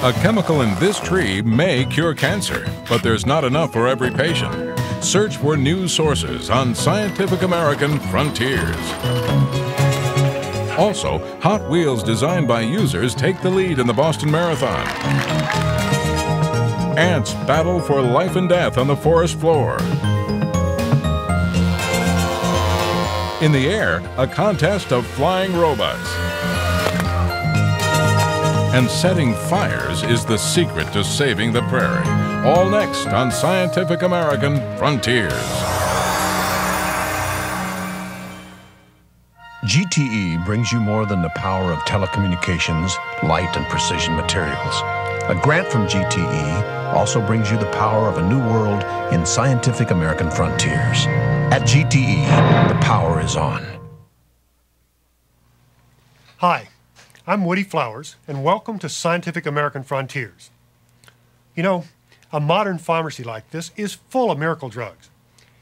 A chemical in this tree may cure cancer, but there's not enough for every patient. Search for new sources on Scientific American Frontiers. Also, Hot Wheels designed by users take the lead in the Boston Marathon. Ants battle for life and death on the forest floor. In the air, a contest of flying robots. And setting fires is the secret to saving the prairie. All next on Scientific American Frontiers. GTE brings you more than the power of telecommunications, light, and precision materials. A grant from GTE also brings you the power of a new world in Scientific American Frontiers. At GTE, the power is on. Hi, I'm Woody Flowers, and welcome to Scientific American Frontiers. You know, a modern pharmacy like this is full of miracle drugs.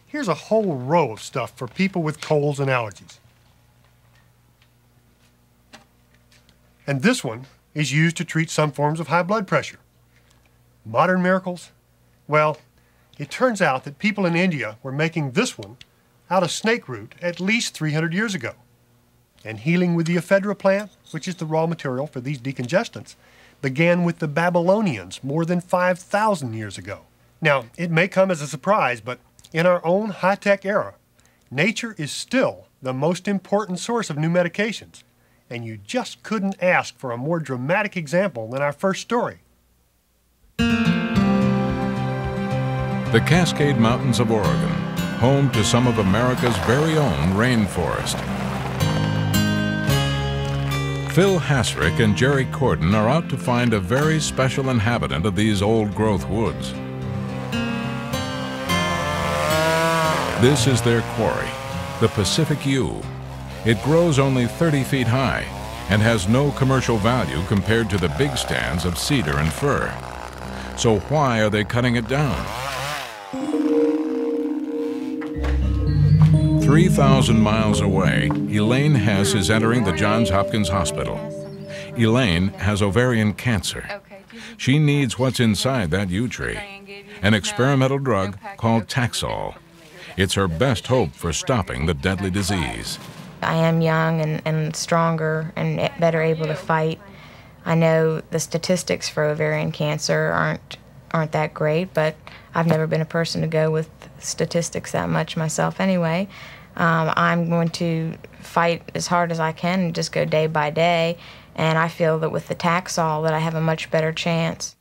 Here's a whole row of stuff for people with colds and allergies. And this one is used to treat some forms of high blood pressure. Modern miracles? Well, it turns out that people in India were making this one out of snake root at least 300 years ago. And healing with the ephedra plant, which is the raw material for these decongestants, began with the Babylonians more than 5,000 years ago. Now, it may come as a surprise, but in our own high-tech era, nature is still the most important source of new medications. And you just couldn't ask for a more dramatic example than our first story. The Cascade Mountains of Oregon, home to some of America's very own rainforest. Phil Hasrick and Jerry Corden are out to find a very special inhabitant of these old-growth woods. This is their quarry, the Pacific Yew. It grows only 30 feet high and has no commercial value compared to the big stands of cedar and fir. So why are they cutting it down? 3,000 miles away, Elaine Hess is entering the Johns Hopkins Hospital. Elaine has ovarian cancer. She needs what's inside that yew tree, an experimental drug called Taxol. It's her best hope for stopping the deadly disease. I am young and stronger and better able to fight. I know the statistics for ovarian cancer aren't that great, but I've never been a person to go with statistics that much myself anyway. I'm going to fight as hard as I can and just go day by day, and I feel that with the Taxol that I have a much better chance.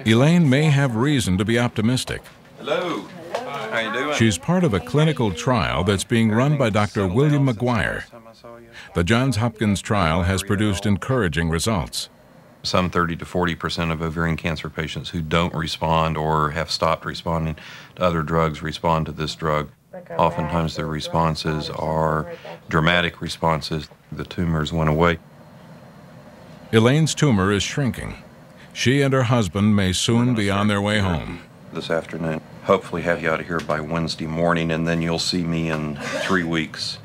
Elaine may have reason to be optimistic. Hello. How you doing? She's part of a clinical trial that's being run by Dr. William McGuire. The Johns Hopkins trial has produced encouraging results. Some 30 to 40% of ovarian cancer patients who don't respond or have stopped responding to other drugs respond to this drug. Oftentimes their responses are dramatic responses. The tumors went away. Elaine's tumor is shrinking. She and her husband may soon be on their way home. This afternoon. Hopefully have you out of here by Wednesday morning, and then you'll see me in 3 weeks.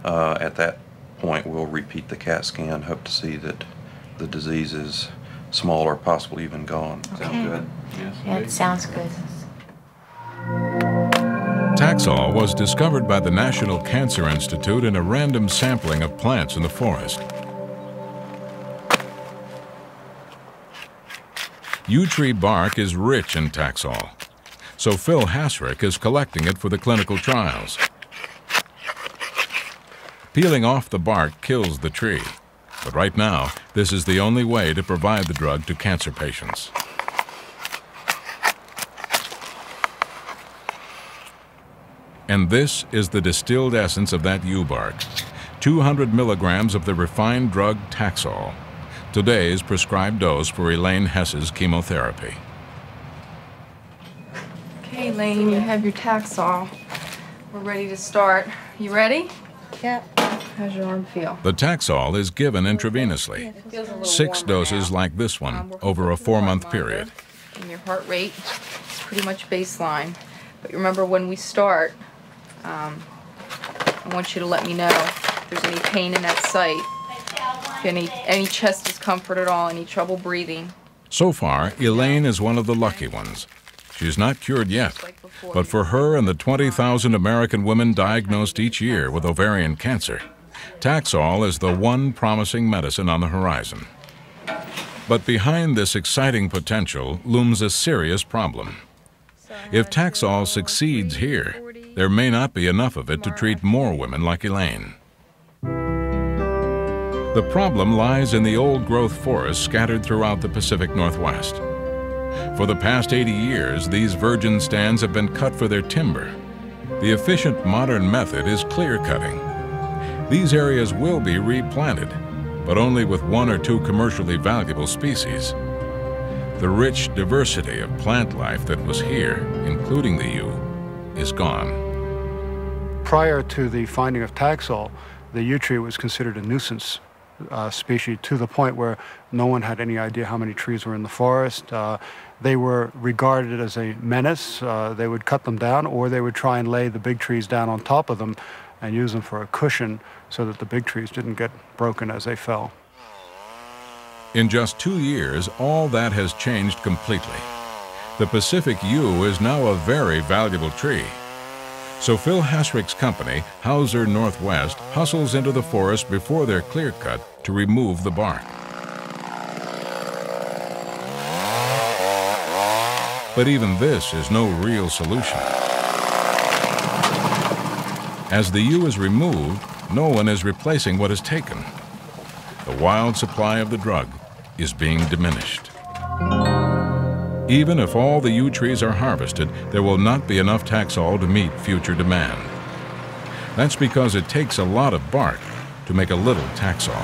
At that point, we'll repeat the CAT scan. Hope to see that the disease is small or possibly even gone. Okay. Sound good? Yes. Yeah, it sounds good. Taxol was discovered by the National Cancer Institute in a random sampling of plants in the forest. Yew tree bark is rich in Taxol, so Phil Hasrick is collecting it for the clinical trials. Peeling off the bark kills the tree, but right now, this is the only way to provide the drug to cancer patients. And this is the distilled essence of that yew bark, 200 milligrams of the refined drug Taxol, today's prescribed dose for Elaine Hess's chemotherapy. Okay, Elaine, you have your Taxol. We're ready to start. You ready? Yep. How's your arm feel? The Taxol is given intravenously, 6 doses like this one over a 4-month period. And your heart rate is pretty much baseline. But remember, when we start, I want you to let me know if there's any pain in that site. Any chest discomfort at all, any trouble breathing. So far, Elaine is one of the lucky ones. She's not cured yet, but for her and the 20,000 American women diagnosed each year with ovarian cancer, Taxol is the one promising medicine on the horizon. But behind this exciting potential looms a serious problem. If Taxol succeeds here, there may not be enough of it to treat more women like Elaine. The problem lies in the old-growth forests scattered throughout the Pacific Northwest. For the past 80 years, these virgin stands have been cut for their timber. The efficient modern method is clear-cutting. These areas will be replanted, but only with 1 or 2 commercially valuable species. The rich diversity of plant life that was here, including the yew, is gone. Prior to the finding of Taxol, the yew tree was considered a nuisance species, to the point where no one had any idea how many trees were in the forest. They were regarded as a menace. They would cut them down, or they would try and lay the big trees down on top of them and use them for a cushion so that the big trees didn't get broken as they fell. In just 2 years, all that has changed completely. The Pacific yew is now a very valuable tree. So Phil Hasrick's company, Hauser Northwest, hustles into the forest before they're clear-cut to remove the bark. But even this is no real solution. As the yew is removed, no one is replacing what is taken. The wild supply of the drug is being diminished. Even if all the yew trees are harvested, there will not be enough Taxol to meet future demand. That's because it takes a lot of bark to make a little Taxol.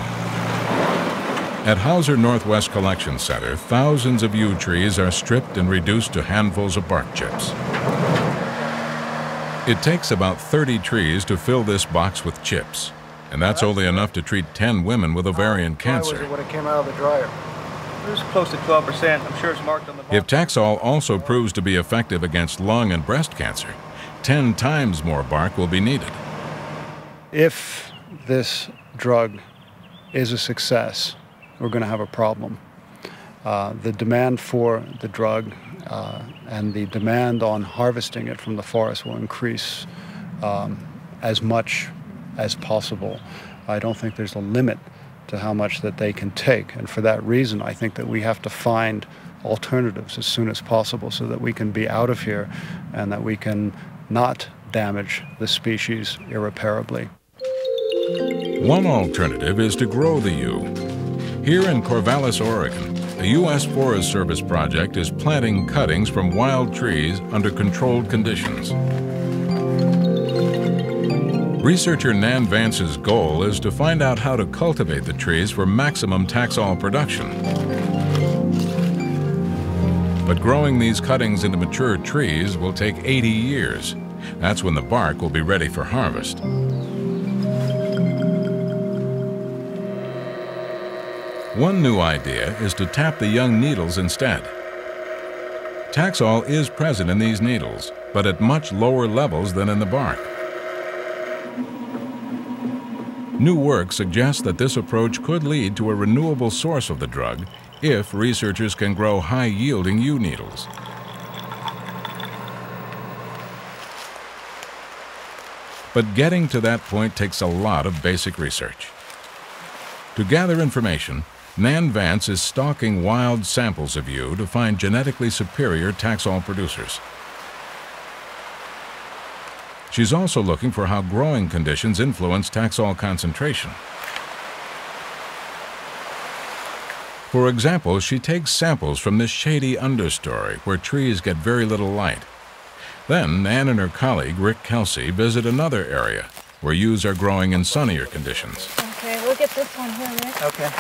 At Hauser Northwest Collection Center, thousands of yew trees are stripped and reduced to handfuls of bark chips. It takes about 30 trees to fill this box with chips, and that's only enough to treat 10 women with ovarian cancer. Why was it when it came out of the dryer? It was close to 12%. I'm sure it's marked on the box. If Taxol also proves to be effective against lung and breast cancer, 10 times more bark will be needed. If this drug is a success, we're going to have a problem. The demand for the drug and the demand on harvesting it from the forest will increase as much as possible. I don't think there's a limit to how much that they can take, and for that reason I think that we have to find alternatives as soon as possible so that we can be out of here and that we can not damage the species irreparably. One alternative is to grow the yew. Here in Corvallis, Oregon, the U.S. Forest Service project is planting cuttings from wild trees under controlled conditions. Researcher Nan Vance's goal is to find out how to cultivate the trees for maximum Taxol production. But growing these cuttings into mature trees will take 80 years. That's when the bark will be ready for harvest. One new idea is to tap the young needles instead. Taxol is present in these needles, but at much lower levels than in the bark. New work suggests that this approach could lead to a renewable source of the drug if researchers can grow high-yielding yew needles. But getting to that point takes a lot of basic research. To gather information, Nan Vance is stalking wild samples of yew to find genetically superior Taxol producers. She's also looking for how growing conditions influence Taxol concentration. For example, she takes samples from this shady understory where trees get very little light. Then Nan and her colleague, Rick Kelsey, visit another area where yews are growing in sunnier conditions. Okay, look at this one here, Rick. Okay.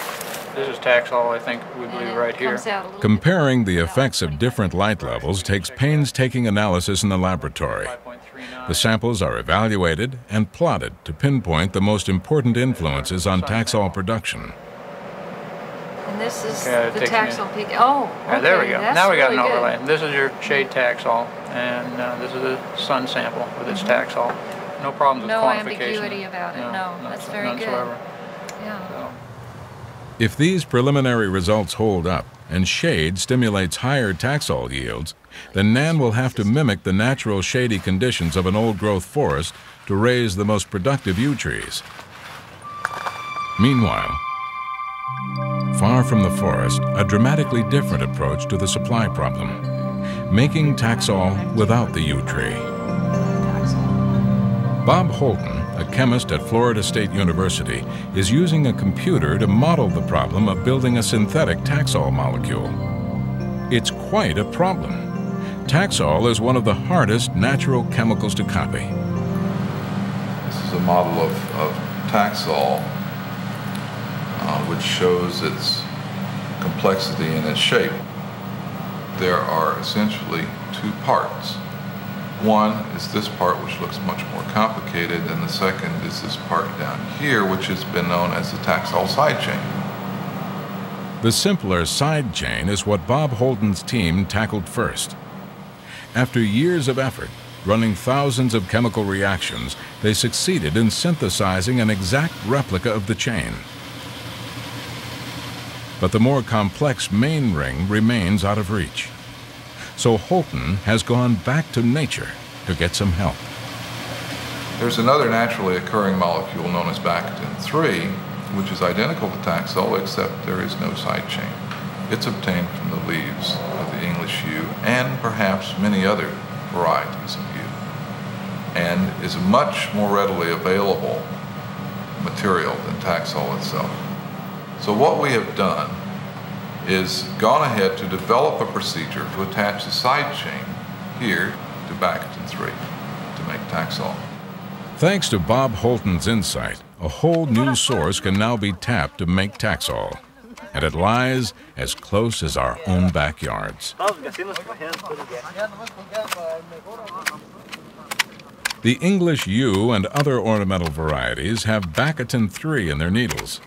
This is Taxol, I think we believe, right here. Comparing the effects of different light levels takes painstaking analysis in the laboratory. The samples are evaluated and plotted to pinpoint the most important influences on Taxol production. And this is the Taxol peak. Oh, okay. There we go. That's now we got really an overlay. good. This is your shade Taxol, and this is a sun sample with its Taxol. No problems with No quantification. ambiguity about it. No, that's very none good. whatsoever. Yeah. So, If these preliminary results hold up and shade stimulates higher Taxol yields, then Nan will have to mimic the natural shady conditions of an old-growth forest to raise the most productive yew trees. Meanwhile, far from the forest, a dramatically different approach to the supply problem, making Taxol without the yew tree. Bob Holton, a chemist at Florida State University, is using a computer to model the problem of building a synthetic Taxol molecule. It's quite a problem. Taxol is one of the hardest natural chemicals to copy. This is a model of Taxol, which shows its complexity and its shape. There are essentially two parts. One is this part, which looks much more complicated, and the second is this part down here, which has been known as the Taxol side chain. The simpler side chain is what Bob Holton's team tackled first. After years of effort, running thousands of chemical reactions, they succeeded in synthesizing an exact replica of the chain. But the more complex main ring remains out of reach. So Holton has gone back to nature to get some help. There's another naturally occurring molecule known as Baccatin-3, which is identical to Taxol, except there is no side chain. It's obtained from the leaves of the English yew and perhaps many other varieties of yew, and is a much more readily available material than Taxol itself. So what we have done is gone ahead to develop a procedure to attach the side chain here to Baccatin-3 to make Taxol. Thanks to Bob Holton's insight, a whole new source can now be tapped to make Taxol, and it lies as close as our own backyards. The English yew and other ornamental varieties have Baccatin-3 in their needles.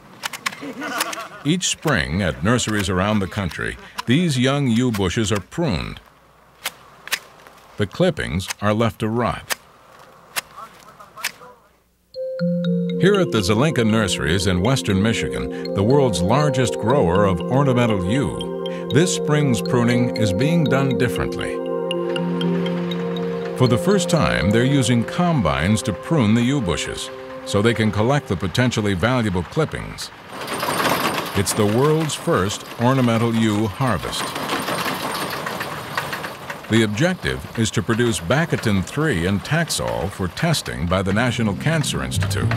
Each spring, at nurseries around the country, these young yew bushes are pruned. The clippings are left to rot. Here at the Zelenka Nurseries in western Michigan, the world's largest grower of ornamental yew, this spring's pruning is being done differently. For the first time, they're using combines to prune the yew bushes, so they can collect the potentially valuable clippings. It's the world's first ornamental yew harvest. The objective is to produce Baccatin-3 and Taxol for testing by the National Cancer Institute.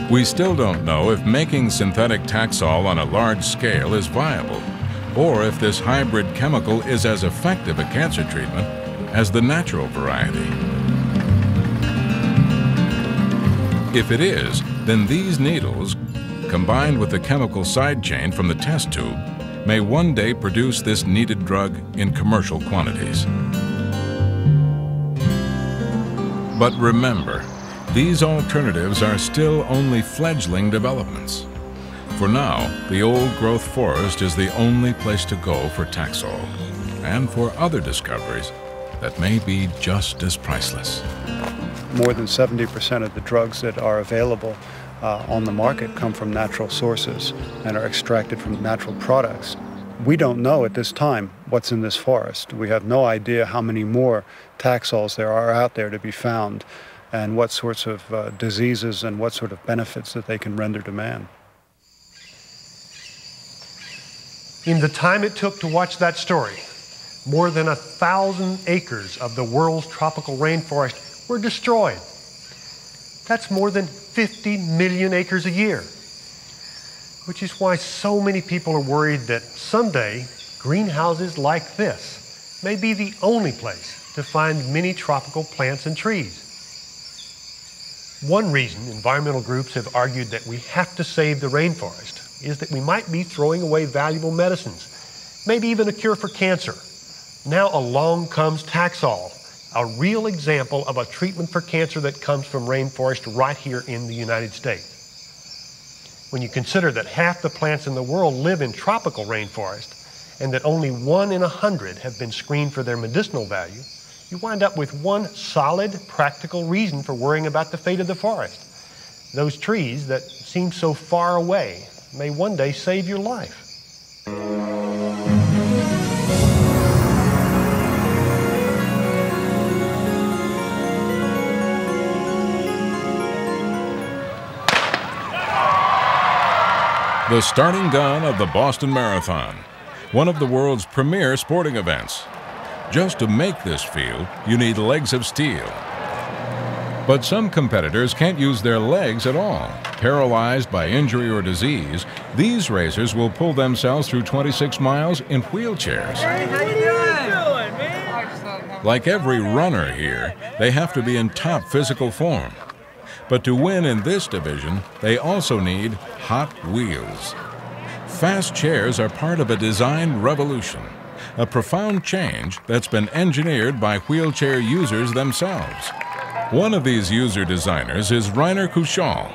We still don't know if making synthetic Taxol on a large scale is viable, or if this hybrid chemical is as effective a cancer treatment as the natural variety. If it is, then these needles, combined with the chemical side chain from the test tube, may one day produce this needed drug in commercial quantities. But remember, these alternatives are still only fledgling developments. For now, the old-growth forest is the only place to go for Taxol, and for other discoveries that may be just as priceless. More than 70% of the drugs that are available on the market come from natural sources and are extracted from natural products. We don't know at this time what's in this forest. We have no idea how many more Taxols there are out there to be found and what sorts of diseases and what sort of benefits that they can render to man. In the time it took to watch that story, more than 1,000 acres of the world's tropical rainforest were destroyed. That's more than 50 million acres a year, which is why so many people are worried that someday greenhouses like this may be the only place to find many tropical plants and trees. One reason environmental groups have argued that we have to save the rainforest is that we might be throwing away valuable medicines, maybe even a cure for cancer. Now along comes Taxol, a real example of a treatment for cancer that comes from rainforest right here in the United States. When you consider that half the plants in the world live in tropical rainforest and that only 1 in 100 have been screened for their medicinal value, you wind up with one solid, practical reason for worrying about the fate of the forest. Those trees that seem so far away may one day save your life. The starting gun of the Boston Marathon, one of the world's premier sporting events. Just to make this field, you need legs of steel. But some competitors can't use their legs at all. Paralyzed by injury or disease, these racers will pull themselves through 26 miles in wheelchairs. Hey, how you doing, man? Like every runner here, they have to be in top physical form. But to win in this division, they also need hot wheels. Fast chairs are part of a design revolution, a profound change that's been engineered by wheelchair users themselves. One of these user designers is Rainer Kuschall.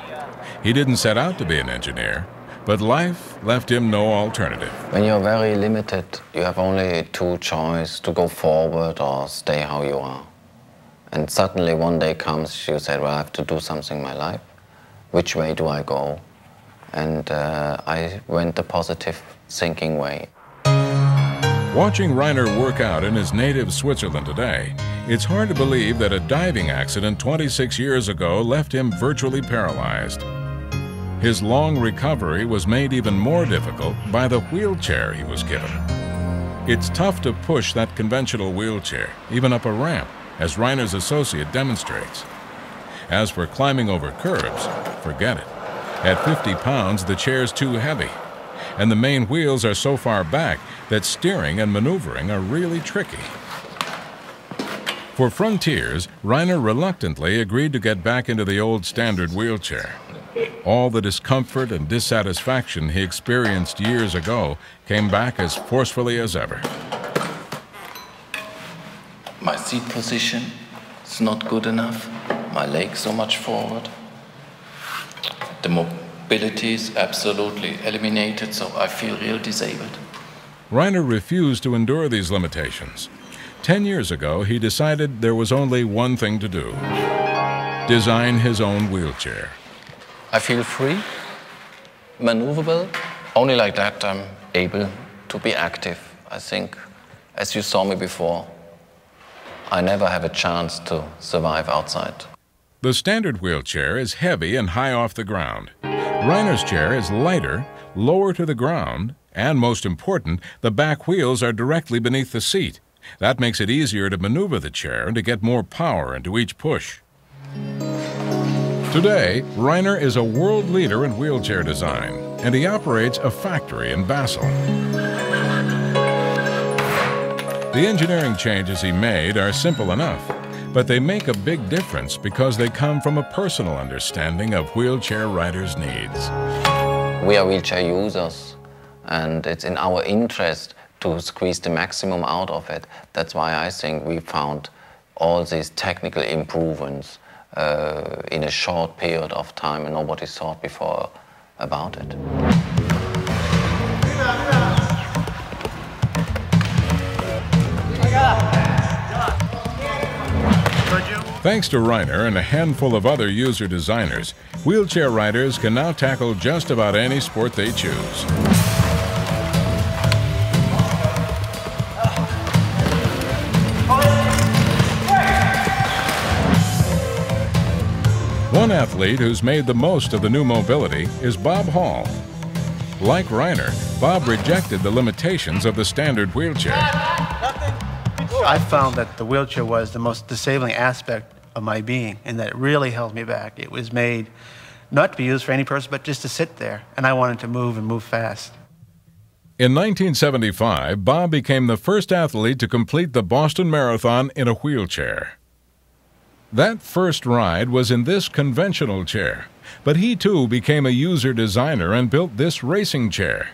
He didn't set out to be an engineer, but life left him no alternative. When you're very limited, you have only two choices: to go forward or stay how you are. And suddenly one day comes, you say, well, I have to do something in my life. Which way do I go? And I went the positive thinking way. Watching Rainer work out in his native Switzerland today, it's hard to believe that a diving accident 26 years ago left him virtually paralyzed. His long recovery was made even more difficult by the wheelchair he was given. It's tough to push that conventional wheelchair, even up a ramp, as Rainer's associate demonstrates. As for climbing over curbs, forget it. At 50 pounds, the chair's too heavy, and the main wheels are so far back that steering and maneuvering are really tricky. For Frontiers, Rainer reluctantly agreed to get back into the old standard wheelchair. All the discomfort and dissatisfaction he experienced years ago came back as forcefully as ever. My seat position is not good enough. My legs so much forward. The mobility is absolutely eliminated, so I feel real disabled. Rainer refused to endure these limitations. 10 years ago, he decided there was only one thing to do: design his own wheelchair. I feel free, maneuverable. Only like that I'm able to be active. I think, as you saw me before, I never have a chance to survive outside. The standard wheelchair is heavy and high off the ground. Rainer's chair is lighter, lower to the ground, and most important, the back wheels are directly beneath the seat. That makes it easier to maneuver the chair and to get more power into each push. Today, Rainer is a world leader in wheelchair design, and he operates a factory in Basel. The engineering changes he made are simple enough, but they make a big difference because they come from a personal understanding of wheelchair riders' needs. We are wheelchair users, and it's in our interest to squeeze the maximum out of it. That's why I think we found all these technical improvements in a short period of time, and nobody thought before about it. Thanks to Rainer and a handful of other user designers, wheelchair riders can now tackle just about any sport they choose. One athlete who's made the most of the new mobility is Bob Hall. Like Rainer, Bob rejected the limitations of the standard wheelchair. I found that the wheelchair was the most disabling aspect of my being, and that it really held me back. It was made not to be used for any purpose, but just to sit there, and I wanted to move and move fast. In 1975, Bob became the first athlete to complete the Boston Marathon in a wheelchair. That first ride was in this conventional chair, but he too became a user designer and built this racing chair.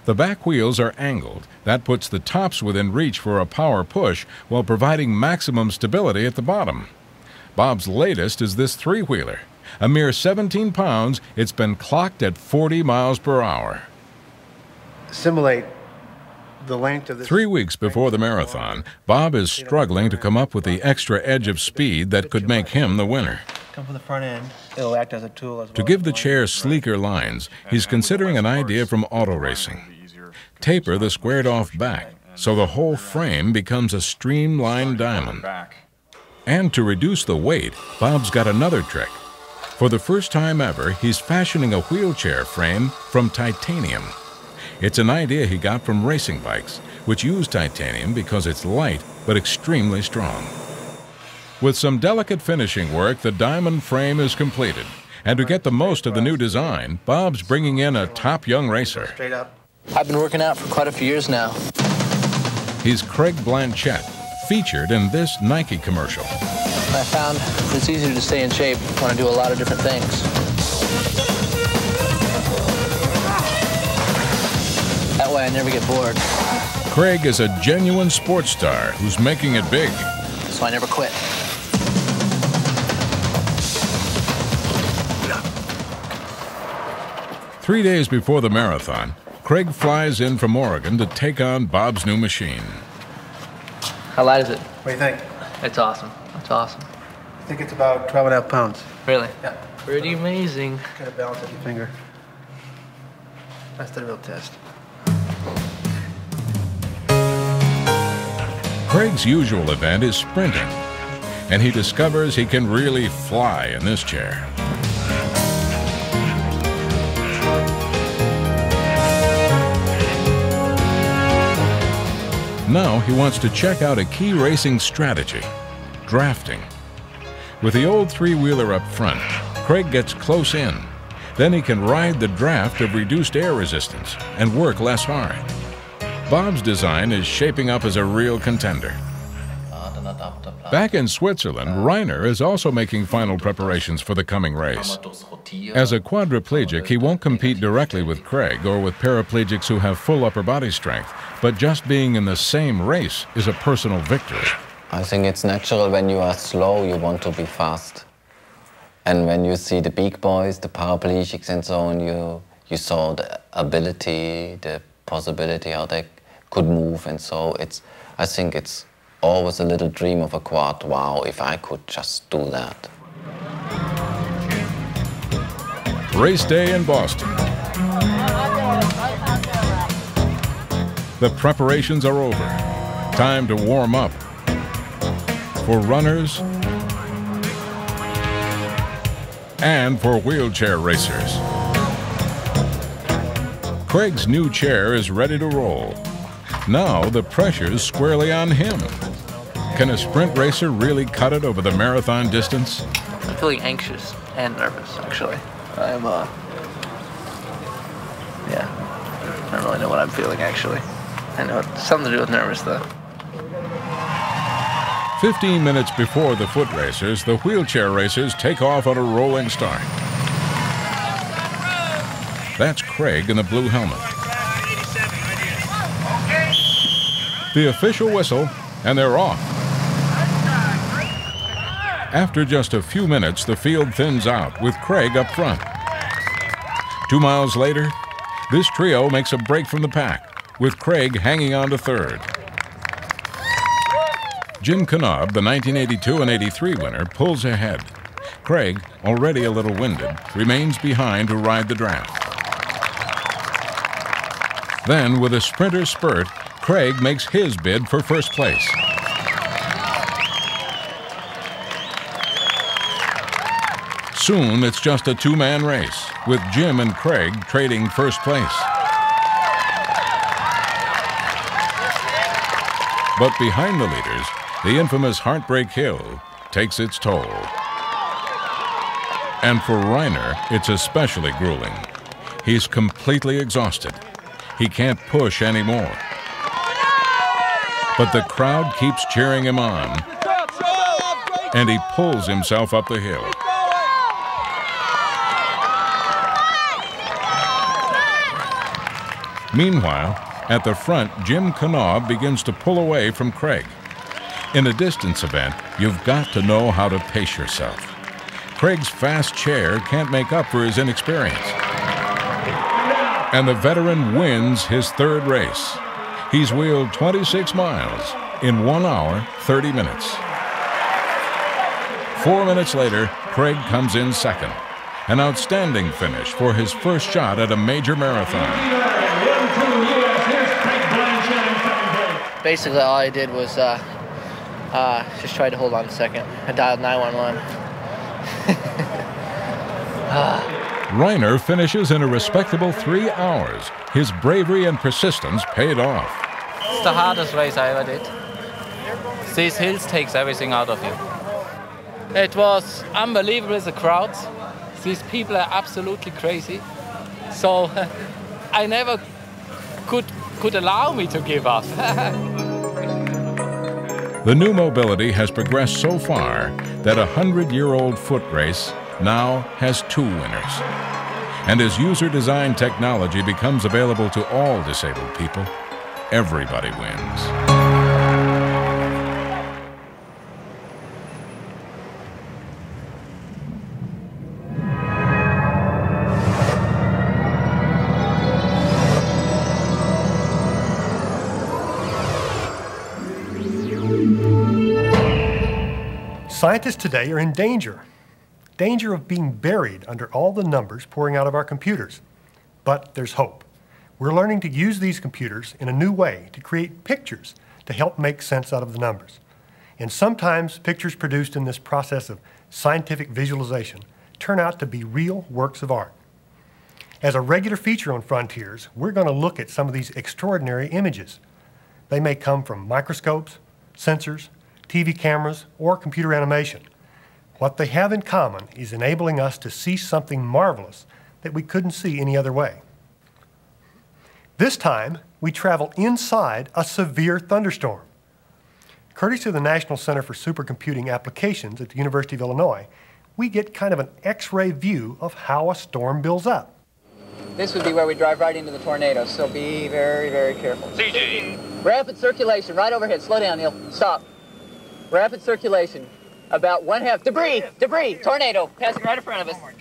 The back wheels are angled. That puts the tops within reach for a power push while providing maximum stability at the bottom. Bob's latest is this three-wheeler. A mere 17 pounds, it's been clocked at 40 miles per hour. Simulate the length of this. 3 weeks before the marathon, Bob is struggling to come up with the extra edge of speed that could make him the winner. come from the front end. It'll act as a tool as well. To give the chair sleeker lines, he's considering an idea from auto racing. Taper the squared-off back, so the whole frame becomes a streamlined diamond. And to reduce the weight, Bob's got another trick. For the first time ever, he's fashioning a wheelchair frame from titanium. It's an idea he got from racing bikes, which use titanium because it's light but extremely strong. With some delicate finishing work, the diamond frame is completed. And to get the most of the new design, Bob's bringing in a top young racer. Straight up. I've been working out for quite a few years now. He's Craig Blanchett, featured in this Nike commercial. I found it's easier to stay in shape when I do a lot of different things. That way I never get bored. Craig is a genuine sports star who's making it big. So I never quit. Three days before the marathon, Craig flies in from Oregon to take on Bob's new machine. How light is it? What do you think? It's awesome. It's awesome. I think it's about 12.5 pounds. Really? Yeah. Pretty amazing. Kind of balance with your finger. That's the real test. Craig's usual event is sprinting, and he discovers he can really fly in this chair. Now he wants to check out a key racing strategy, drafting. With the old three-wheeler up front, Craig gets close in. Then he can ride the draft of reduced air resistance and work less hard. Bob's design is shaping up as a real contender. Back in Switzerland, Reiner is also making final preparations for the coming race. As a quadriplegic, he won't compete directly with Craig or with paraplegics who have full upper body strength, but just being in the same race is a personal victory. I think it's natural when you are slow, you want to be fast. And when you see the big boys, the paraplegics and so on, you saw the ability, the possibility how they could move, and so I think it's always a little dream of a quad. Wow, if I could just do that. Race day in Boston. The preparations are over. Time to warm up. For runners and for wheelchair racers. Craig's new chair is ready to roll. Now the pressure's squarely on him. Can a sprint racer really cut it over the marathon distance? I'm feeling anxious and nervous, actually. I'm, yeah, I don't really know what I'm feeling, actually. I know it's something to do with nervous, though. 15 minutes before the foot racers, the wheelchair racers take off on a rolling start. That's Craig in the blue helmet. The official whistle, and they're off. After just a few minutes, the field thins out, with Craig up front. 2 miles later, this trio makes a break from the pack, with Craig hanging on to third. Jim Knob, the 1982 and 83 winner, pulls ahead. Craig, already a little winded, remains behind to ride the draft. Then, with a sprinter's spurt, Craig makes his bid for first place. Soon, it's just a two-man race, with Jim and Craig trading first place. But behind the leaders, the infamous Heartbreak Hill takes its toll. And for Reiner, it's especially grueling. He's completely exhausted. He can't push anymore. But the crowd keeps cheering him on, and he pulls himself up the hill. Meanwhile, at the front, Jim Knob begins to pull away from Craig. In a distance event, you've got to know how to pace yourself. Craig's fast chair can't make up for his inexperience. And the veteran wins his third race. He's wheeled 26 miles in 1 hour, 30 minutes. 4 minutes later, Craig comes in second. An outstanding finish for his first shot at a major marathon. Basically, all I did was just try to hold on a second. I dialed 911. Reiner finishes in a respectable 3 hours. His bravery and persistence paid off. It's the hardest race I ever did. These hills takes everything out of you. It was unbelievable, the crowds. These people are absolutely crazy. So I never could allow me to give up. The new mobility has progressed so far that a 100-year-old foot race now has 2 winners. And as user-designed technology becomes available to all disabled people, everybody wins. Scientists today are in danger of being buried under all the numbers pouring out of our computers. But there's hope. We're learning to use these computers in a new way to create pictures to help make sense out of the numbers. And sometimes pictures produced in this process of scientific visualization turn out to be real works of art. As a regular feature on Frontiers, we're going to look at some of these extraordinary images. They may come from microscopes, sensors, TV cameras, or computer animation. What they have in common is enabling us to see something marvelous that we couldn't see any other way. This time, we travel inside a severe thunderstorm. Courtesy of the National Center for Supercomputing Applications at the University of Illinois, we get kind of an X-ray view of how a storm builds up. This would be where we drive right into the tornado, so be very, very careful. CG. Rapid circulation, right overhead. Slow down, Neil. Stop. Rapid circulation, about 1/2. Debris, tornado, passing right in front of us. Oh my God.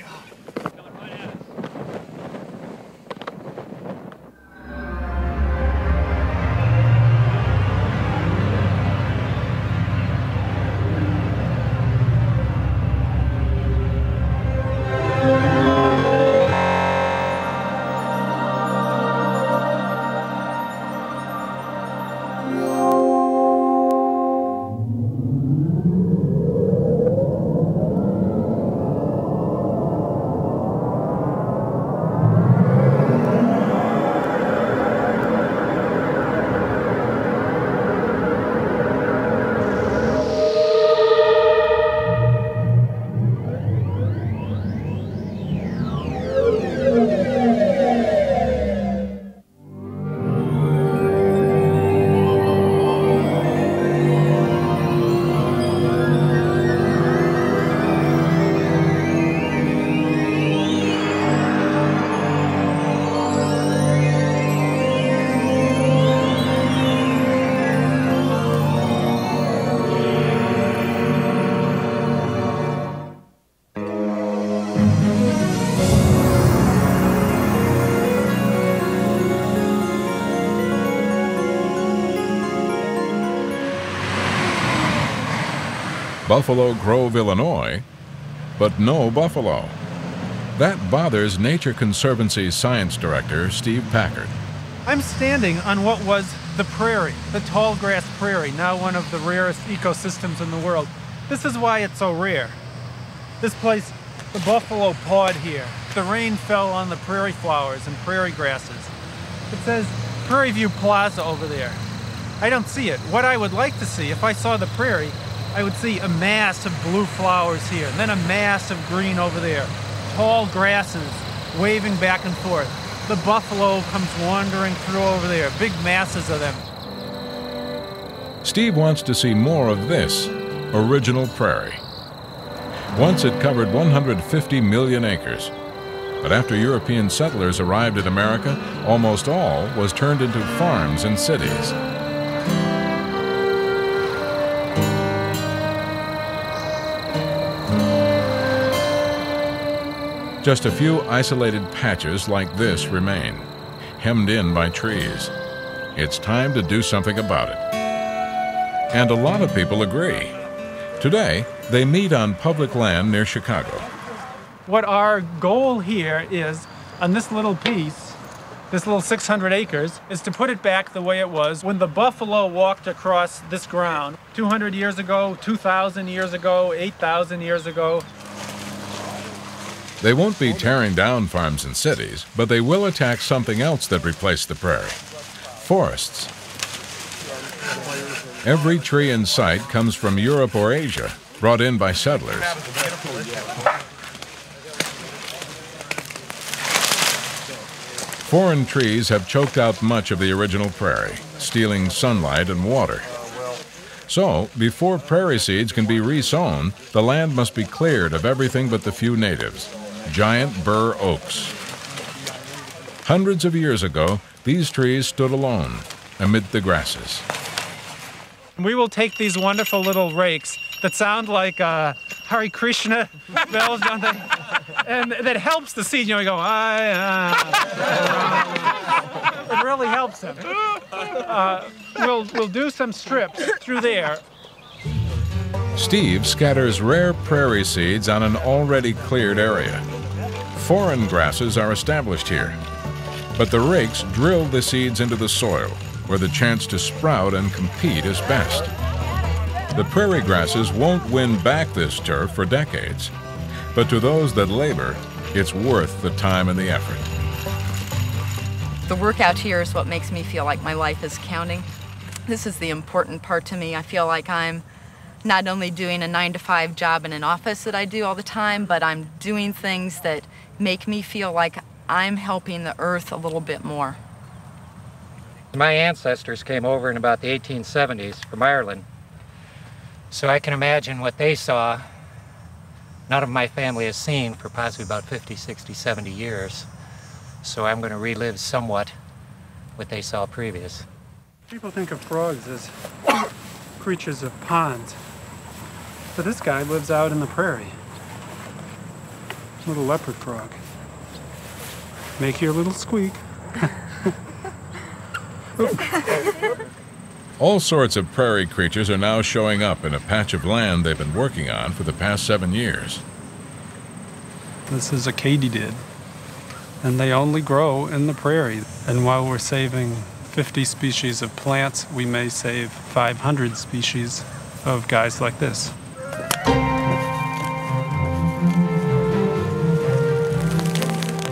Buffalo Grove, Illinois, but no buffalo. That bothers Nature Conservancy's science director, Steve Packard. I'm standing on what was the prairie, the tall grass prairie, now one of the rarest ecosystems in the world. This is why it's so rare. This place, the buffalo pawed here. The rain fell on the prairie flowers and prairie grasses. It says Prairie View Plaza over there. I don't see it. What I would like to see, if I saw the prairie, I would see a mass of blue flowers here, and then a mass of green over there. Tall grasses waving back and forth. The buffalo comes wandering through over there, big masses of them. Steve wants to see more of this original prairie. Once it covered 150 million acres. But after European settlers arrived in America, almost all was turned into farms and cities. Just a few isolated patches like this remain, hemmed in by trees. It's time to do something about it. And a lot of people agree. Today, They meet on public land near Chicago. What our goal here is, on this little piece, this little 600 acres, is to put it back the way it was when the buffalo walked across this ground 200 years ago, 2,000 years ago, 8,000 years ago. They won't be tearing down farms and cities, but they will attack something else that replaced the prairie: forests. Every tree in sight comes from Europe or Asia, brought in by settlers. Foreign trees have choked out much of the original prairie, stealing sunlight and water. So, before prairie seeds can be resown, the land must be cleared of everything but the few natives, giant bur oaks. Hundreds of years ago, these trees stood alone amid the grasses. We will take these wonderful little rakes that sound like Hare Krishna bells, don't they? And that helps the seed. You know, you go, it really helps them. We'll do some strips through there. Steve scatters rare prairie seeds on an already cleared area. Foreign grasses are established here, but the rakes drill the seeds into the soil, where the chance to sprout and compete is best. The prairie grasses won't win back this turf for decades, but to those that labor, it's worth the time and the effort. The work out here is what makes me feel like my life is counting. This is the important part to me. I feel like I'm not only doing a 9-to-5 job in an office that I do all the time, but I'm doing things that make me feel like I'm helping the earth a little bit more. My ancestors came over in about the 1870s from Ireland, so I can imagine what they saw. None of my family has seen for possibly about 50, 60, 70 years, so I'm going to relive somewhat what they saw previous. People think of frogs as creatures of ponds, but this guy lives out in the prairie. Little leopard frog. Make your little squeak. All sorts of prairie creatures are now showing up in a patch of land they've been working on for the past 7 years. This is a katydid, and they only grow in the prairie. And while we're saving 50 species of plants, we may save 500 species of guys like this.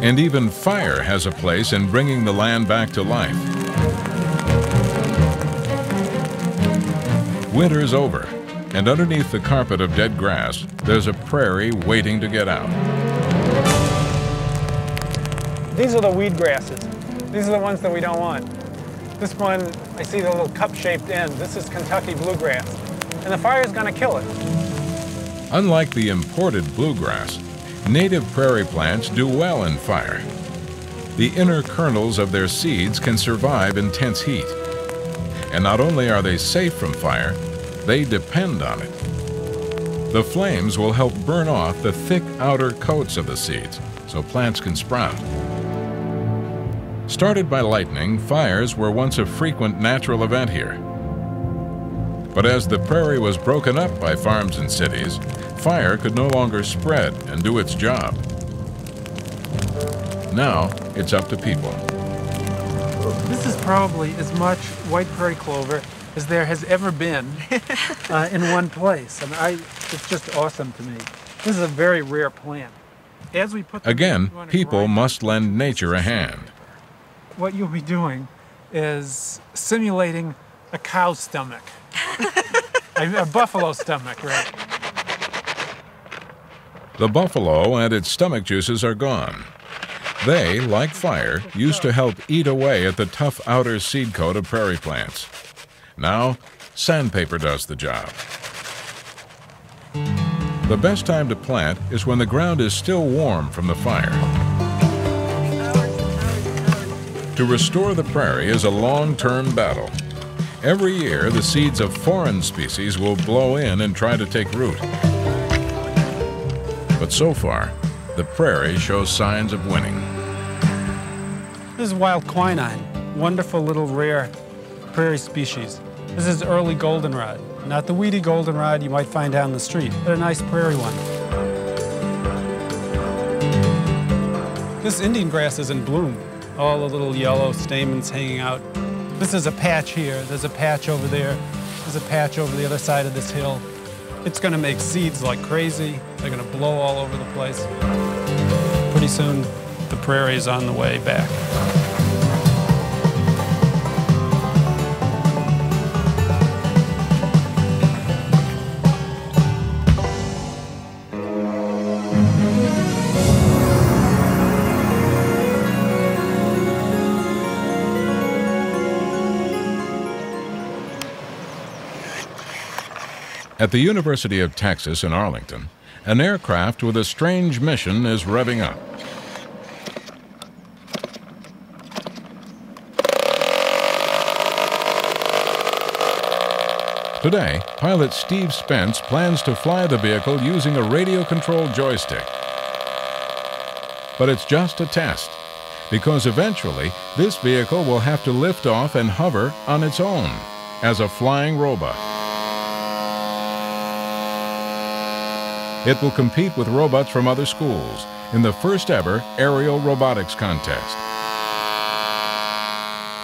And even fire has a place in bringing the land back to life. Winter's over, and underneath the carpet of dead grass, there's a prairie waiting to get out. These are the weed grasses. These are the ones that we don't want. This one, I see the little cup-shaped end. This is Kentucky bluegrass, and the fire's going to kill it. Unlike the imported bluegrass, native prairie plants do well in fire. The inner kernels of their seeds can survive intense heat. And not only are they safe from fire, they depend on it. The flames will help burn off the thick outer coats of the seeds, so plants can sprout. Started by lightning, fires were once a frequent natural event here. But as the prairie was broken up by farms and cities, fire could no longer spread and do its job. Now, it's up to people. This is probably as much white prairie clover as there has ever been in one place. And it's just awesome to me. This is a very rare plant. As we put Again, people must lend nature a hand. What you'll be doing is simulating a cow's stomach. A buffalo stomach, right? The buffalo and its stomach juices are gone. They, like fire, used to help eat away at the tough outer seed coat of prairie plants. Now, sandpaper does the job. The best time to plant is when the ground is still warm from the fire. To restore the prairie is a long-term battle. Every year, the seeds of foreign species will blow in and try to take root. But so far, the prairie shows signs of winning. This is wild quinine, wonderful little rare prairie species. This is early goldenrod. Not the weedy goldenrod you might find down the street, but a nice prairie one. This Indian grass is in bloom. All the little yellow stamens hanging out. This is a patch here. There's a patch over there. There's a patch over the other side of this hill. It's going to make seeds like crazy. They're going to blow all over the place. Pretty soon, the prairie is on the way back. At the University of Texas in Arlington, an aircraft with a strange mission is revving up. Today, pilot Steve Spence plans to fly the vehicle using a radio-controlled joystick. But it's just a test, because eventually this vehicle will have to lift off and hover on its own as a flying robot. It will compete with robots from other schools in the first-ever aerial robotics contest.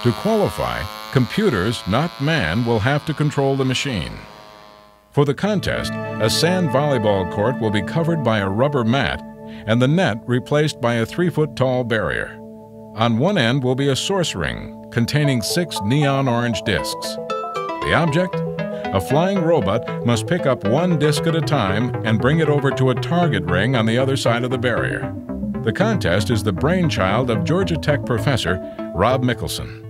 To qualify, computers, not man, will have to control the machine. For the contest, a sand volleyball court will be covered by a rubber mat and the net replaced by a 3-foot-tall barrier. On one end will be a source ring containing 6 neon orange discs. The object? A flying robot must pick up one disc at a time and bring it over to a target ring on the other side of the barrier. The contest is the brainchild of Georgia Tech professor Rob Mickelson.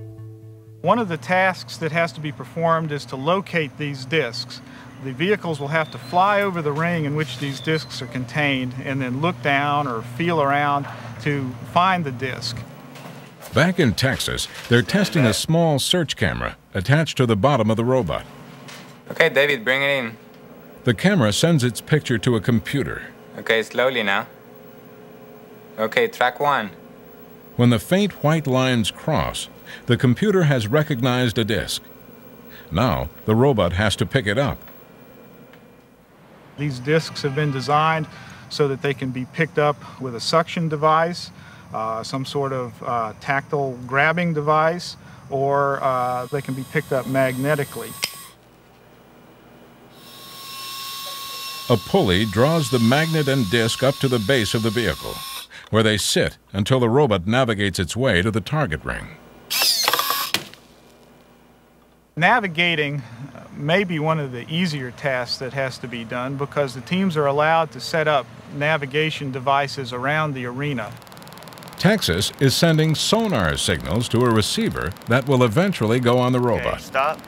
One of the tasks that has to be performed is to locate these discs. The vehicles will have to fly over the ring in which these discs are contained and then look down or feel around to find the disc. Back in Texas, they're testing a small search camera attached to the bottom of the robot. Okay, David, bring it in. The camera sends its picture to a computer. Okay, slowly now. Okay, track 1. When the faint white lines cross, the computer has recognized a disc. Now, the robot has to pick it up. These discs have been designed so that they can be picked up with a suction device, some sort of tactile grabbing device, or they can be picked up magnetically. A pulley draws the magnet and disc up to the base of the vehicle, where they sit until the robot navigates its way to the target ring. Navigating may be one of the easier tasks that has to be done because the teams are allowed to set up navigation devices around the arena. Texas is sending sonar signals to a receiver that will eventually go on the robot. Okay, stop.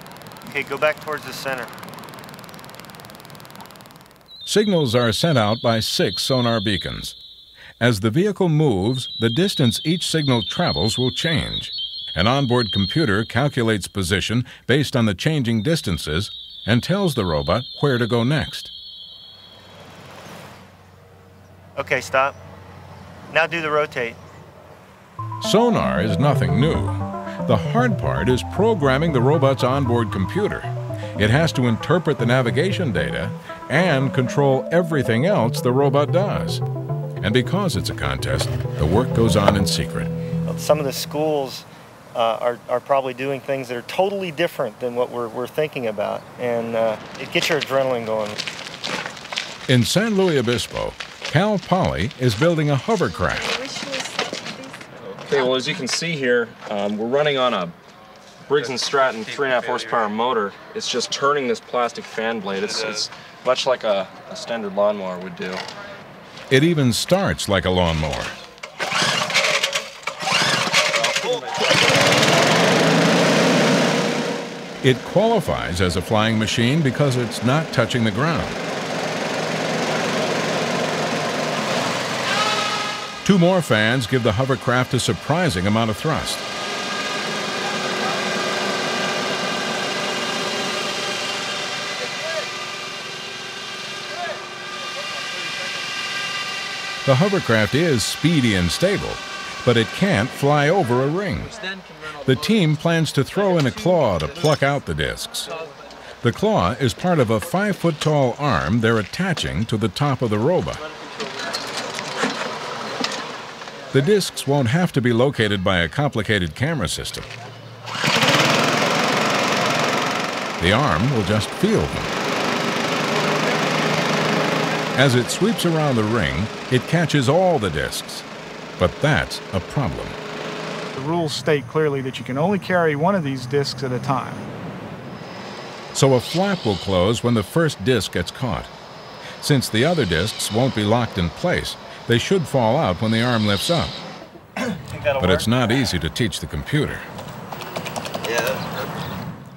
Okay, go back towards the center. Signals are sent out by 6 sonar beacons. As the vehicle moves, the distance each signal travels will change. An onboard computer calculates position based on the changing distances and tells the robot where to go next. Okay, stop. Now do the rotate. Sonar is nothing new. The hard part is programming the robot's onboard computer. It has to interpret the navigation data and control everything else the robot does. And because it's a contest, the work goes on in secret. Some of the schools are probably doing things that are totally different than what we're thinking about, and it gets your adrenaline going. In San Luis Obispo, Cal Poly is building a hovercraft. Okay, well, as you can see here, we're running on a Briggs & Stratton 3.5 horsepower motor. It's just turning this plastic fan blade. It's much like a standard lawnmower would do. It even starts like a lawnmower. It qualifies as a flying machine because it's not touching the ground. 2 more fans give the hovercraft a surprising amount of thrust. The hovercraft is speedy and stable, but it can't fly over a ring. The team plans to throw in a claw to pluck out the discs. The claw is part of a 5-foot-tall arm they're attaching to the top of the robot. The discs won't have to be located by a complicated camera system. The arm will just feel them. As it sweeps around the ring, it catches all the discs. But that's a problem. The rules state clearly that you can only carry one of these discs at a time. So a flap will close when the first disc gets caught. Since the other discs won't be locked in place, they should fall out when the arm lifts up. But it's not easy to teach the computer.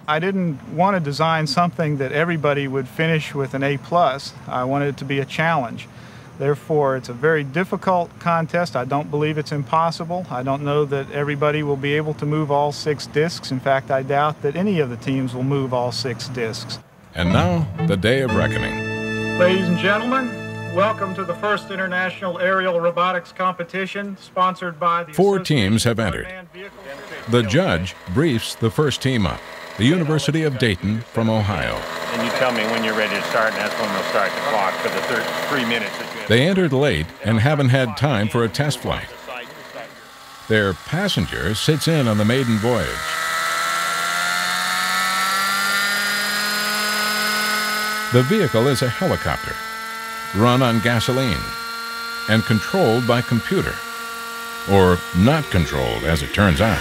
I didn't want to design something that everybody would finish with an A+. I wanted it to be a challenge. Therefore, it's a very difficult contest. I don't believe it's impossible. I don't know that everybody will be able to move all 6 discs. In fact, I doubt that any of the teams will move all 6 discs. And now, the day of reckoning. Ladies and gentlemen, welcome to the first International Aerial Robotics Competition, sponsored by the 4 teams have entered. The judge briefs the first team up, the University of Dayton from Ohio. And you tell me when you're ready to start, and that's when we'll start the clock for the 3 minutes that you have. They entered late and haven't had time for a test flight. Their passenger sits in on the maiden voyage. The vehicle is a helicopter, run on gasoline, and controlled by computer. Or not controlled, as it turns out.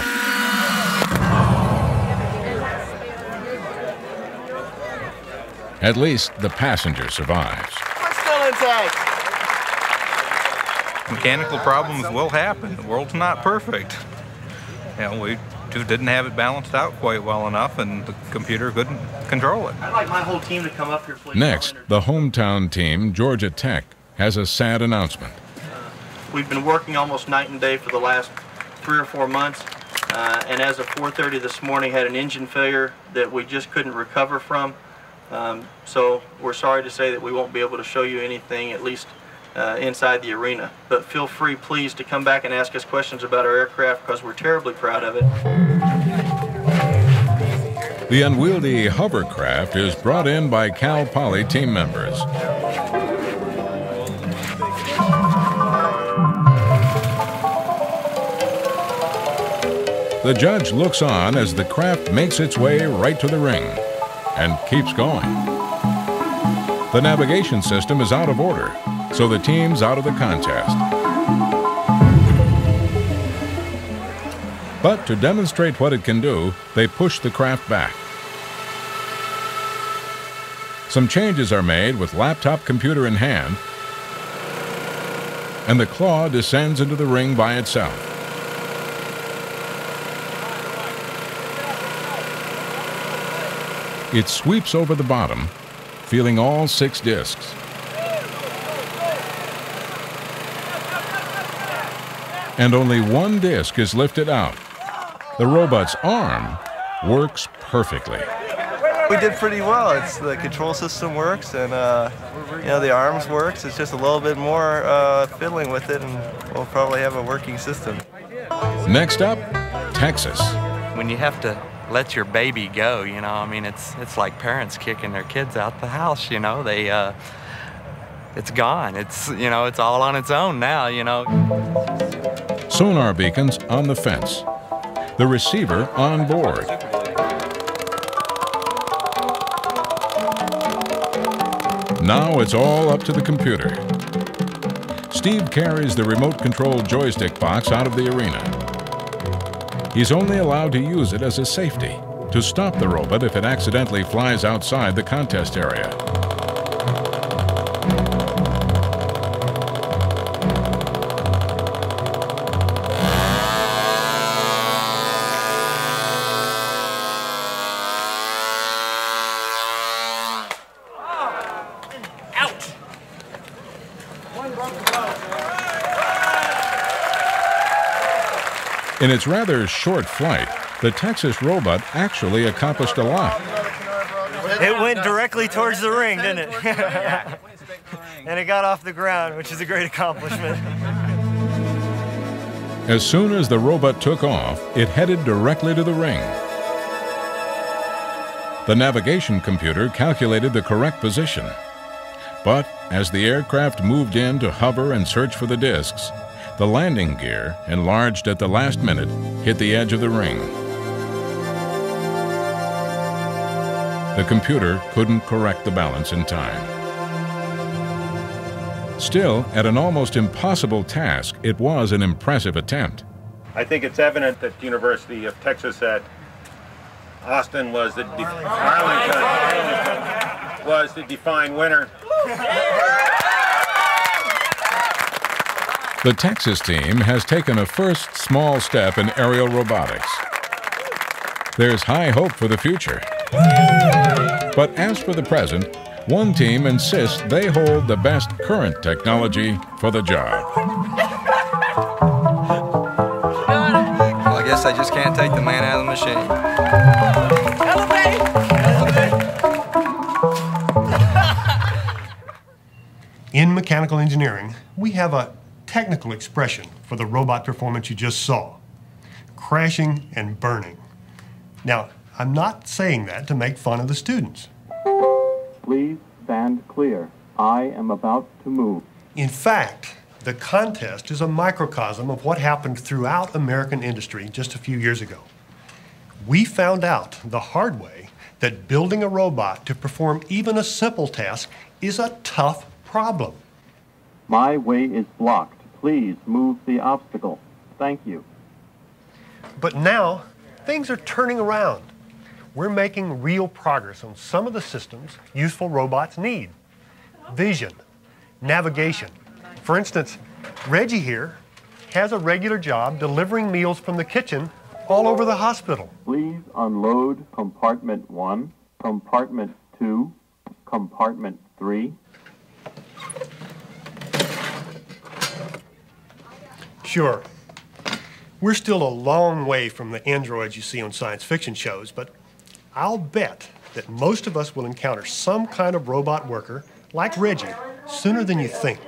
At least the passenger survives. We're still intact. Mechanical problems will happen. The world's not perfect. We just didn't have it balanced out quite well enough, and the computer couldn't control it. I'd like my whole team to come up here, please. Next, the hometown team, Georgia Tech, has a sad announcement. We've been working almost night and day for the last 3 or 4 months, and as of 4:30 this morning, had an engine failure that we just couldn't recover from. So we're sorry to say that we won't be able to show you anything, at least inside the arena. But feel free, please, to come back and ask us questions about our aircraft, because we're terribly proud of it. The unwieldy hovercraft is brought in by Cal Poly team members. The judge looks on as the craft makes its way right to the ring and keeps going. The navigation system is out of order, so the team's out of the contest. But to demonstrate what it can do, they push the craft back. Some changes are made with laptop computer in hand, and the claw descends into the ring by itself. It sweeps over the bottom, feeling all 6 discs. And only 1 disc is lifted out. The robot's arm works perfectly. We did pretty well. The control system works, and the arms works. It's just a little bit more fiddling with it, and we'll probably have a working system. Next up, Texas. When you have to let your baby go, it's like parents kicking their kids out the house. It's gone. It's all on its own now. Sonar beacons on the fence. The receiver on board. Now it's all up to the computer. Steve carries the remote-controlled joystick box out of the arena. He's only allowed to use it as a safety, to stop the robot if it accidentally flies outside the contest area. In its rather short flight, the Texas robot actually accomplished a lot. It went directly towards the ring, didn't it? And it got off the ground, which is a great accomplishment. As soon as the robot took off, it headed directly to the ring. The navigation computer calculated the correct position. But as the aircraft moved in to hover and search for the discs, the landing gear, enlarged at the last minute, hit the edge of the ring. The computer couldn't correct the balance in time. Still, at an almost impossible task, it was an impressive attempt. I think it's evident that the University of Texas at Austin was the Arlington was the defined winner. The Texas team has taken a first small step in aerial robotics. There's high hope for the future. But as for the present, one team insists they hold the best current technology for the job. Well, I guess I just can't take the man out of the machine. In mechanical engineering, we have a technical expression for the robot performance you just saw: crashing and burning. Now, I'm not saying that to make fun of the students. Please stand clear. I am about to move. In fact, the contest is a microcosm of what happened throughout American industry just a few years ago. We found out the hard way that building a robot to perform even a simple task is a tough problem. My way is blocked. Please move the obstacle. Thank you. But now, things are turning around. We're making real progress on some of the systems useful robots need. Vision, navigation. For instance, Reggie here has a regular job delivering meals from the kitchen all over the hospital. Please unload compartment 1, compartment 2, compartment 3. Sure. We're still a long way from the androids you see on science fiction shows, but I'll bet that most of us will encounter some kind of robot worker like Reggie sooner than you think.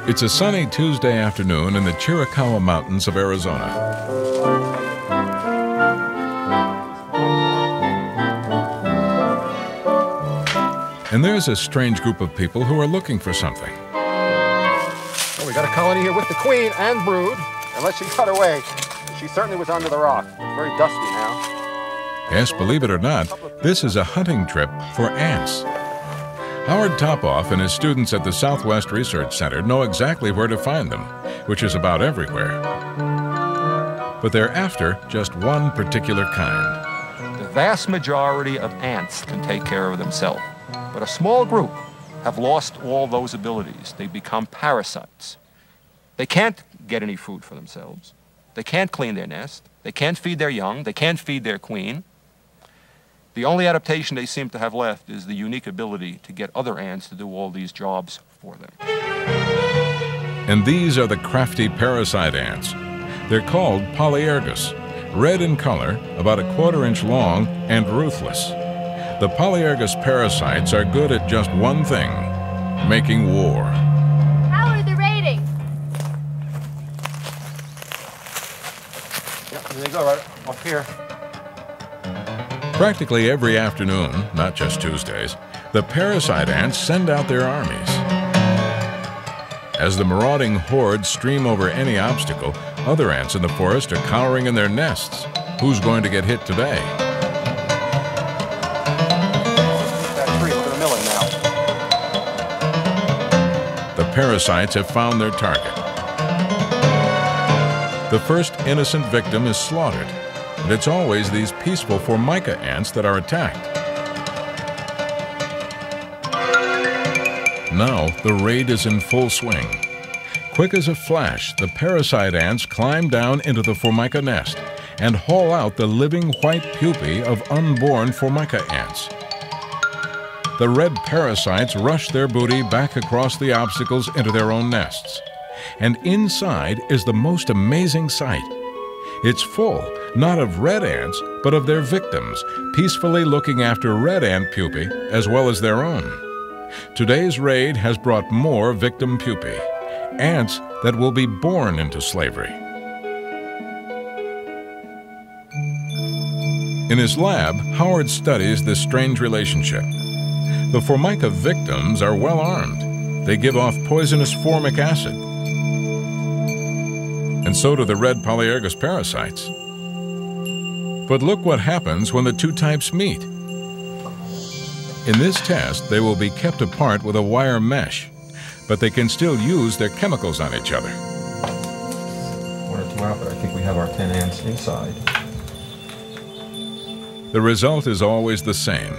It's a sunny Tuesday afternoon in the Chiricahua Mountains of Arizona. And there's a strange group of people who are looking for something. Well, we got a colony here with the queen and brood, unless she got away. She certainly was under the rock. It's very dusty now. Yes, believe it or not, this is a hunting trip for ants. Howard Topoff and his students at the Southwest Research Center know exactly where to find them, which is about everywhere. But they're after just one particular kind. The vast majority of ants can take care of themselves. But a small group have lost all those abilities. They become parasites. They can't get any food for themselves. They can't clean their nest. They can't feed their young. They can't feed their queen. The only adaptation they seem to have left is the unique ability to get other ants to do all these jobs for them. And these are the crafty parasite ants. They're called Polyergus, red in color, about 1/4 inch long, and ruthless. The Polyergus parasites are good at just one thing: making war. How are the ratings? Yep, there they go, right up here. Practically every afternoon, not just Tuesdays, the parasite ants send out their armies. As the marauding hordes stream over any obstacle, other ants in the forest are cowering in their nests. Who's going to get hit today? The parasites have found their target. The first innocent victim is slaughtered, and it's always these peaceful Formica ants that are attacked. Now the raid is in full swing. Quick as a flash, the parasite ants climb down into the Formica nest and haul out the living white pupae of unborn Formica ants. The red parasites rush their booty back across the obstacles into their own nests. And inside is the most amazing sight. It's full, not of red ants, but of their victims, peacefully looking after red ant pupae as well as their own. Today's raid has brought more victim pupae, ants that will be born into slavery. In his lab, Howard studies this strange relationship. The Formica victims are well armed. They give off poisonous formic acid. And so do the red Polyergus parasites. But look what happens when the two types meet. In this test, they will be kept apart with a wire mesh, but they can still use their chemicals on each other. 1 or 2 out, but I think we have our 10 ants inside. The result is always the same.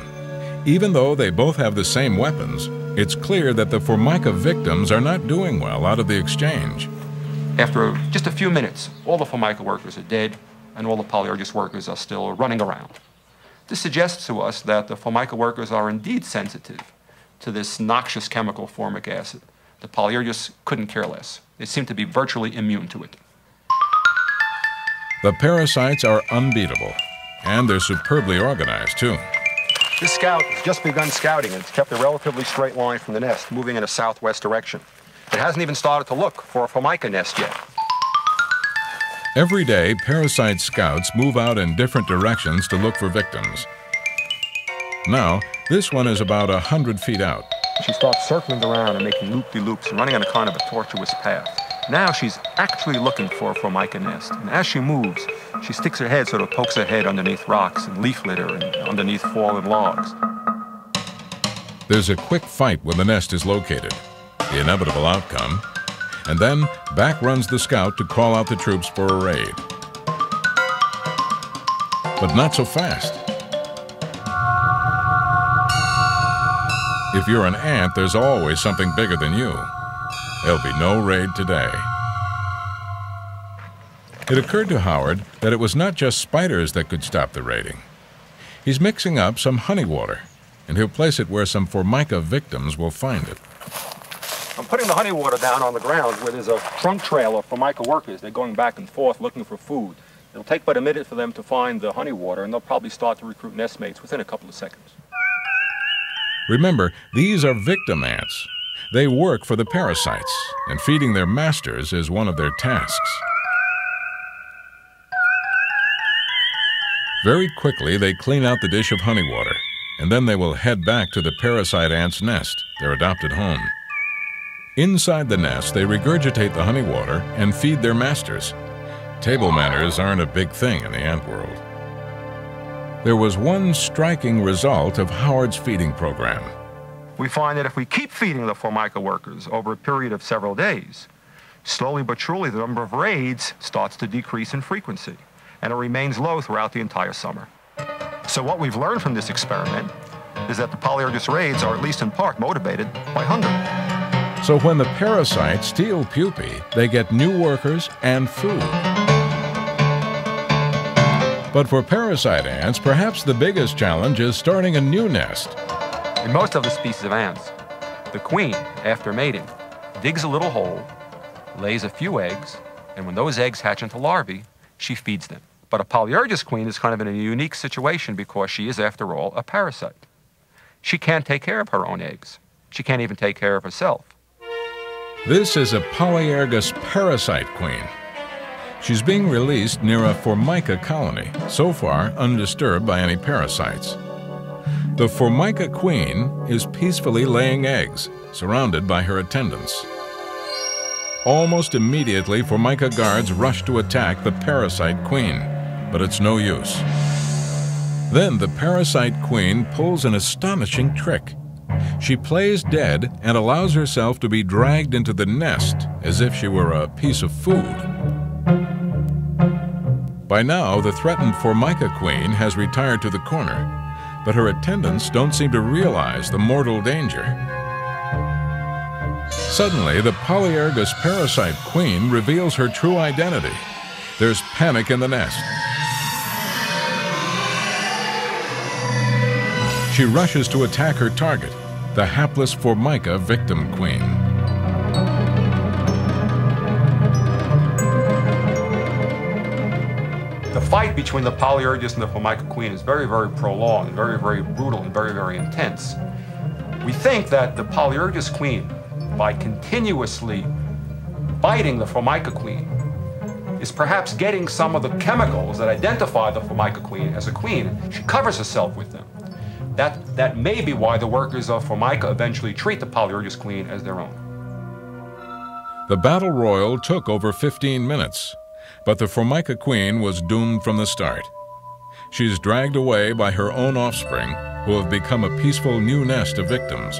Even though they both have the same weapons, it's clear that the Formica victims are not doing well out of the exchange. After just a few minutes, all the Formica workers are dead, and all the Polyergus workers are still running around. This suggests to us that the Formica workers are indeed sensitive to this noxious chemical formic acid. The Polyergus couldn't care less. They seem to be virtually immune to it. The parasites are unbeatable, and they're superbly organized, too. This scout has just begun scouting, and it's kept a relatively straight line from the nest, moving in a southwest direction. It hasn't even started to look for a Formica nest yet. Every day, parasite scouts move out in different directions to look for victims. Now, this one is about 100 feet out. She starts circling around and making loop-de-loops and running on a kind of a tortuous path. Now she's actually looking for a Formica nest, and as she moves, she sticks her head, sort of pokes her head underneath rocks and leaf litter and underneath fallen logs. There's a quick fight when the nest is located, the inevitable outcome, and then back runs the scout to call out the troops for a raid. But not so fast. If you're an ant, there's always something bigger than you. There'll be no raid today. It occurred to Howard that it was not just spiders that could stop the raiding. He's mixing up some honey water, and he'll place it where some Formica victims will find it. I'm putting the honey water down on the ground where there's a trunk trail of Formica workers. They're going back and forth looking for food. It'll take but a minute for them to find the honey water, and they'll probably start to recruit nestmates within a couple of seconds. Remember, these are victim ants. They work for the parasites, and feeding their masters is one of their tasks. Very quickly, they clean out the dish of honey water, and then they will head back to the parasite ant's nest, their adopted home. Inside the nest, they regurgitate the honey water and feed their masters. Table manners aren't a big thing in the ant world. There was one striking result of Howard's feeding program. We find that if we keep feeding the Formica workers over a period of several days, slowly but surely the number of raids starts to decrease in frequency, and it remains low throughout the entire summer. So what we've learned from this experiment is that the Polyergus raids are at least in part motivated by hunger. So when the parasites steal pupae, they get new workers and food. But for parasite ants, perhaps the biggest challenge is starting a new nest. In most of the species of ants, the queen, after mating, digs a little hole, lays a few eggs, and when those eggs hatch into larvae, she feeds them. But a Polyergus queen is kind of in a unique situation because she is, after all, a parasite. She can't take care of her own eggs. She can't even take care of herself. This is a Polyergus parasite queen. She's being released near a Formica colony, so far undisturbed by any parasites. The Formica queen is peacefully laying eggs, surrounded by her attendants. Almost immediately, Formica guards rush to attack the parasite queen, but it's no use. Then the parasite queen pulls an astonishing trick. She plays dead and allows herself to be dragged into the nest as if she were a piece of food. By now, the threatened Formica queen has retired to the corner, but her attendants don't seem to realize the mortal danger. Suddenly, the Polyergus parasite queen reveals her true identity. There's panic in the nest. She rushes to attack her target, the hapless Formica victim queen. The fight between the Polyergus and the Formica queen is very, very prolonged, very, very brutal, and very, very intense. We think that the Polyergus queen, by continuously biting the Formica queen, is perhaps getting some of the chemicals that identify the Formica queen as a queen. She covers herself with them. That may be why the workers of Formica eventually treat the Polyergus queen as their own. The battle royal took over 15 minutes, but the Formica queen was doomed from the start. She's dragged away by her own offspring, who have become a peaceful new nest of victims,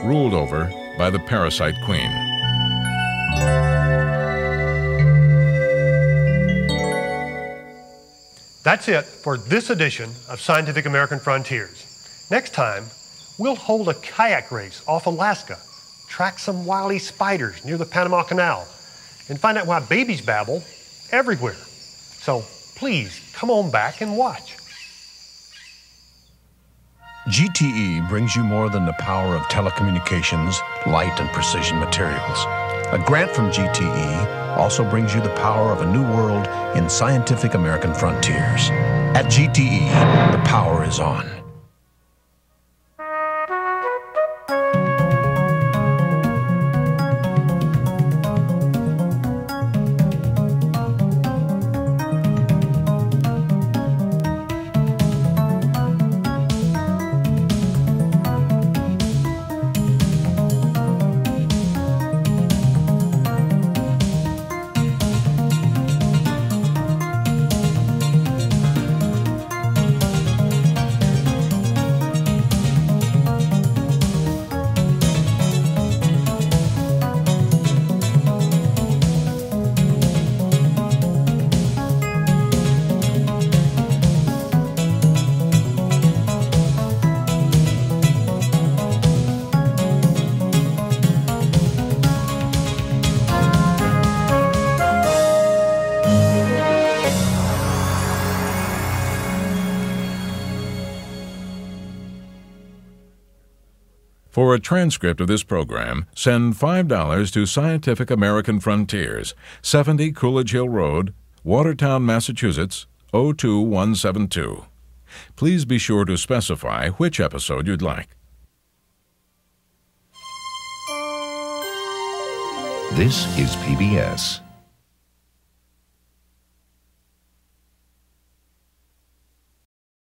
ruled over by the parasite queen. That's it for this edition of Scientific American Frontiers. Next time, we'll hold a kayak race off Alaska, track some wily spiders near the Panama Canal, and find out why babies babble everywhere. So please come on back and watch. GTE brings you more than the power of telecommunications, light, and precision materials. A grant from GTE also brings you the power of a new world in Scientific American Frontiers. At GTE, the power is on. For a transcript of this program, send $5 to Scientific American Frontiers, 70 Coolidge Hill Road, Watertown, Massachusetts, 02172. Please be sure to specify which episode you'd like. This is PBS.